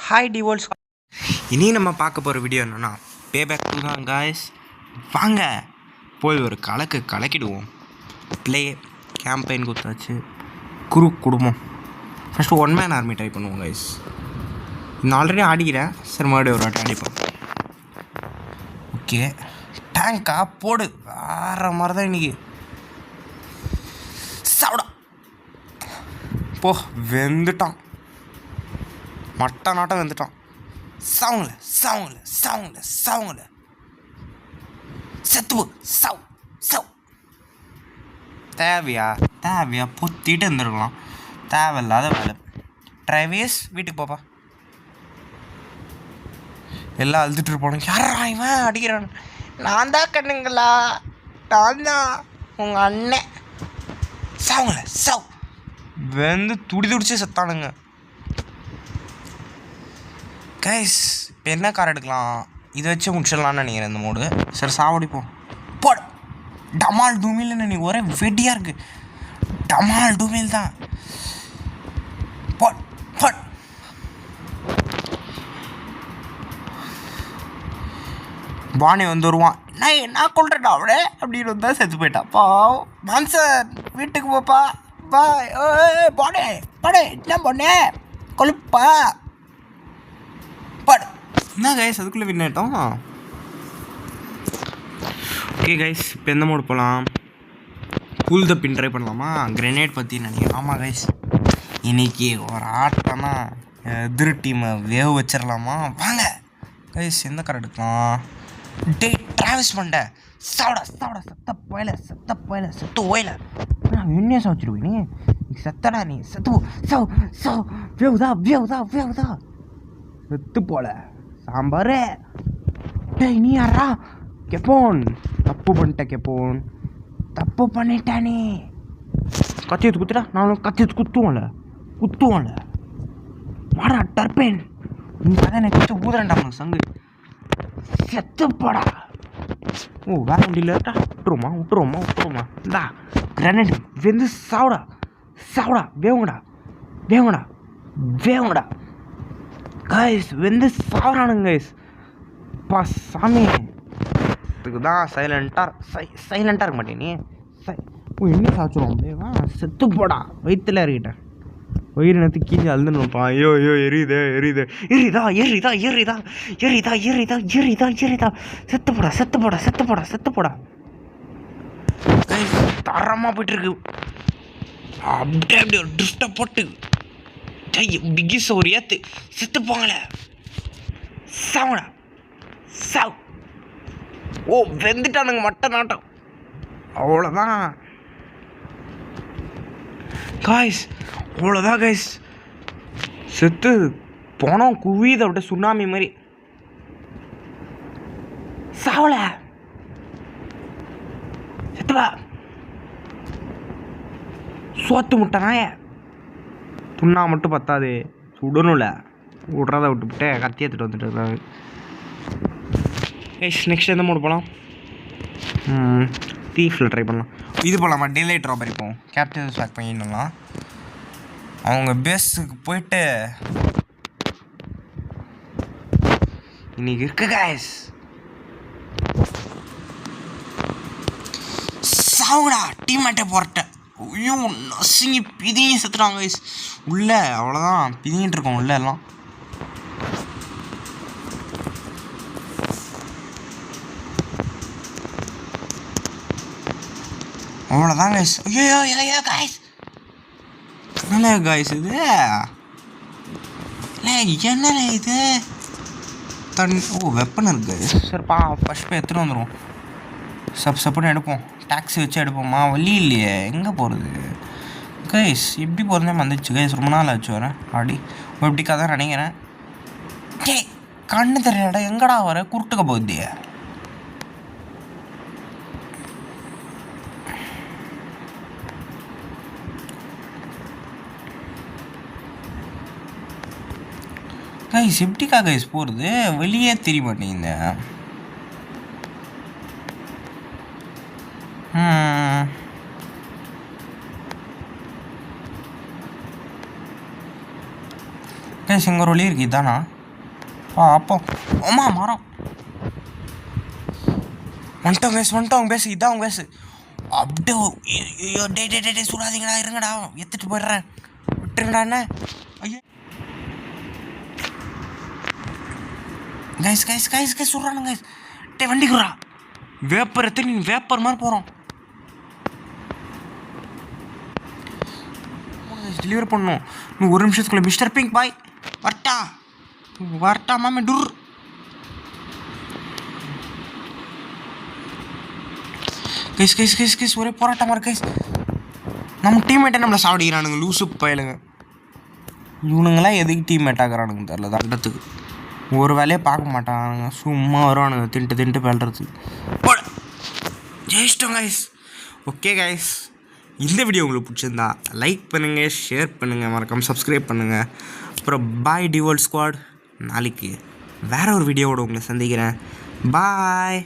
Hi டிவோல்ஸ். இனி நம்ம பார்க்க போகிற வீடியோ என்னென்னா பேபேக் 2 தான் காய்ஸ். வாங்க போய் ஒரு கலக்கிடுவோம். ப்ளே கேம்பெயின் கொடுத்தாச்சு. குடும்பம் ஃபஸ்ட்டு 1 மேன் ஆர்மி ட்ரை பண்ணுவோம் காய்ஸ். நான் ஆல்ரெடி ஆடிக்கிறேன். சரி மறுபடியும் ஒரு வாட்டி அடிப்போம். ஓகே டேங்கா போடு. வேறு மாதிரி தான் இன்றைக்கி. சாப்பிடா போ. வெந்துட்டான். மட்டை நாட்டம் வந்துட்டான். சாவுங்கள செத்து சவ் தேவையா பொத்திட்டு இருந்துருக்கலாம். தேவையில்லாத வேலை. டிரைவேஸ் வீட்டுக்கு போப்பா. எல்லாம் அழுதுட்டு இருப்பானு. யாரா இவன் அடிக்கிறான்? நான் தான் கண்ணுங்களா, நான் தான் உங்கள் அண்ணன். சாவுங்கள வெந்து துடிச்சு செத்தானுங்க கைஸ். இப்போ என்ன கார் எடுக்கலாம்? இதை வச்சு முடிச்சிடலான்னு நினைக்கிறேன் இந்த மோடு. சரி சாவடிப்போம். போடு. டமால் டூமில்னு நீ ஒரே வெட்டியாக இருக்குது. டமால் டூமில் தான். போட் பானி வந்து வருவான். நான் என்ன கொள்றேன்டா அவனே அப்படின்னு வந்தால் செத்து போயிட்டான். பா மான்சர் வீட்டுக்கு போப்பா. பாய். பாடே என்ன பண்ணே கொழுப்பா பாடு. என்ன கைஸ் அதுக்குள்ளே வின் ஆகிட்டோம். ஓகே கைஸ் இப்போ எந்த மோடு போகலாம்? கூல் த பின் ட்ரை பண்ணலாமா? கிரெனேட் பற்றி நினைக்கிறேன். ஆமாம் கைஸ் இன்றைக்கி ஒரு ஆட்டம்னா எதிர் டீமை வேவ் வச்சிடலாமா? வாங்க கைஸ் எந்த கார் எடுக்கலாம்? டே ட்ராவல்ஸ் பண்ண சாப்பிட செத்த ஓயில நான் என்ன சாப்பிச்சிருவேன். நீ செத்தடா. நீ செத்து வேவுதா செத்து போல சாம்பார். டேய் நீ யாரா? கெப்போன் தப்பு பண்ணிட்டா. நீ கத்தி எடுத்து குத்துடா. நானும் கத்தி எடுத்து குத்துவோம்ல. வாடா டர்பேன். நீ கதை எனக்கு வச்சு ஊதுறேன்டா உனக்கு சங்கு. செத்து போடா. ஓ வேற வண்டியில் விட்டுருவோமா இந்தா கிரனேட் வெந்து சாவுடா வேவுங்கடா கைஸ். வெந்து சாவறானுங்க கைஸ். பா சாமி இதுக்கு தான் சைலண்ட்டாக இருக்க மாட்டேன். நீ என்ன சாச்சிடும் தேவா. செத்து போடா. வயிற்றுல இறக்கிட்டேன். வயிறு நேற்று கீழே அழுதுன்னுப்பா. ஐயோ எரியுதா. செத்து போடா. தரமாக போயிட்டுருக்கு. அப்படியே ஒரு ட்ரிஃப்டை போட்டு பிகிஸ் ஒரு ஏற்று செத்து போங்களே. சாவுடா ஓ வெந்துட்டானுங்க மட்டை நாட்டம். அவ்வளோதான் காய்ஸ். செத்து போனோம் குவியதை விட்ட சுனாமி மாதிரி. சாவல செத்துவா. சோத்து முட்டை நாய துண்ணா மட்டும் பத்தாது, சுடணும்ல. விட்றதை விட்டுவிட்டு கத்தி எடுத்துகிட்டு வந்துட்டு இருக்காங்க. நெக்ஸ்ட் எந்த மோடு போகலாம்? தீஃபில் ட்ரை பண்ணலாம். இது போகலாமா? டேலைட் ராபரி போவோம். கேப்டன் ஸ்வாக் பண்ணிடலாம். அவங்க பேஸுக்கு போயிட்டு இன்னைக்கு இருக்கு காய்ஸ். சாவுடா டீம்மேட்டை போறட்டேன். ஐயோ நசுங்கி பிதிங்கி செத்துட்டாங்க கைஸ் உள்ள. அவ்வளோதான் பிதிங்கிட்டு இருக்கோம் உள்ள எல்லாம். அவ்வளோதான் கைஸ். ஐயோ காய்ஸ் என்னல காய்ஸ் இது? என்னல இது? வெப்பன் இருக்குது. சரிப்பா ஃபஸ்ட் போய் எடுத்துகிட்டு வந்துடுவோம். சப்புன்னு எடுப்போம். டாக்ஸி வச்சு எடுப்போம்மா. வழி இல்லையே எங்கே போகிறது கைஸ்? எப்படி போகிறதே வந்துச்சு கைஸ். ரொம்ப நாள் ஆச்சு வரேன் ஆடி. எப்படிக்கா தான் நினைக்கிறேன். டே கண்ணு தெரியலடா. எங்கடா வர? குருட்டுக்க போகுது கைஸ். எப்படிக்கா கைஸ் போகிறது? வெளியே தெரிய மாட்டேங்குது. கைஸ் இங்கே ஒரு வழி இருக்குது. இதானா? அப்போ ஆமா மரம் வந்துட்டோங்க பேசு இதான் பேசு அப்படியே ஐயோ டே சுடாதீங்கடா இருங்கடா எடுத்துட்டு போயிடுறேன் விட்டுருங்கடா என்ன ஐயோ கைஸ் சொல்கிறானுங்க கைஸ் டே வண்டிக்குறா வேப்பர் எத்தனை வேப்பர் மாதிரி போகிறோம் டெலிவரி பண்ணணும் இன்னும் ஒரு நிமிஷத்துக்குள்ள மிஸ்டர் பிங்க் பாய் வரட்டா மாமே டூர் கைஸ் ஒரே போராட்டமாக இருக்கு கைஸ் நம்ம டீம்மேட்டை நம்மளை சாப்பிடுகிறானுங்க லூசு பயலுங்க இவனுங்களாம் எதுக்கு டீம்மேட் ஆகிறானுங்க தெரில தண்டத்துக்கு ஒரு வேலையை பார்க்க மாட்டானுங்க சும்மா வருவானுங்க தின்ட்டு பேல்றதுக்கு ஜெயிச்சிட்டோம் கைஸ் ஓகே கைஸ் இந்த வீடியோ உங்களுக்கு பிடிச்சிருந்தா லைக் பண்ணுங்கள் ஷேர் பண்ணுங்கள் மறக்காமல் சப்ஸ்கிரைப் பண்ணுங்கள் அப்புறம் பாய் டிவோல்ட் ஸ்குவாட் நாளைக்கு வேறு ஒரு வீடியோவோட உங்களை சந்திக்கிறேன் பாய்